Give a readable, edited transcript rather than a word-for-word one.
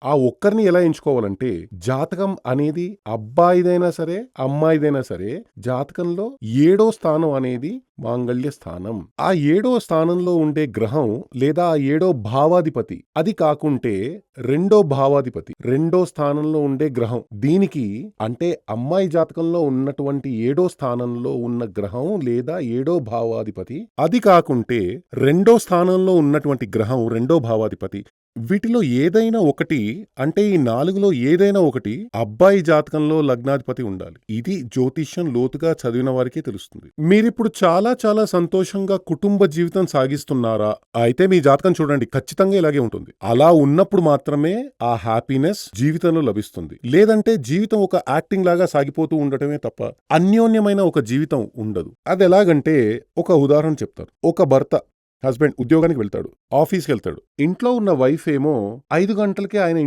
ఆ ఒక్కరిని ఎలా ఎంచుకోవాలంటే, జాతకం అనేది అబ్బాయిదైనా సరే, అమ్మాయిదైనా సరే, జాతకంలో 7వ స్థానం అనేది మాంగళ్య స్థానం. ఆ 7వ స్థానంలో ఉండే గ్రహం లేదా ఆ 7వ భావాధిపతి, అది కాకుంటే 2వ భావాధిపతి, 2వ స్థానంలో ఉండే గ్రహం. దీనికి అంటే అమ్మాయి జాతకంలో ఉన్నటువంటి 7వ స్థానంలో ఉన్న గ్రహం లేదా 7వ భావాధిపతి, అది కాకుంటే 2వ స్థానంలో ఉన్నటువంటి గ్రహం 2వ భావాధిపతి, వీటిలో ఏదైనా ఒకటి అంటే ఈ 4లో ఏదైనా ఒకటి అబ్బాయి జాతకంలో లగ్నాధిపతి ఉండాలి. ఇది జ్యోతిష్యం లోతుగా చదివిన వారికే తెలుస్తుంది. మీరిప్పుడు చాలా చాలా సంతోషంగా కుటుంబ జీవితం సాగిస్తున్నారా? అయితే మీ జాతకం చూడండి, ఖచ్చితంగా ఇలాగే ఉంటుంది. అలా ఉన్నప్పుడు మాత్రమే ఆ హ్యాపీనెస్ జీవితంలో లభిస్తుంది. లేదంటే జీవితం ఒక యాక్టింగ్ లాగా సాగిపోతూ ఉండటమే తప్ప అన్యోన్యమైన ఒక జీవితం ఉండదు. అది ఎలాగంటే ఒక ఉదాహరణ చెప్తాను. ఒక భర్త హస్బెండ్ ఉద్యోగానికి వెళ్తాడు, ఆఫీస్‌కి వెళ్తాడు. ఇంట్లో ఉన్న వైఫ్ ఏమో 5 గంటలకే ఆయన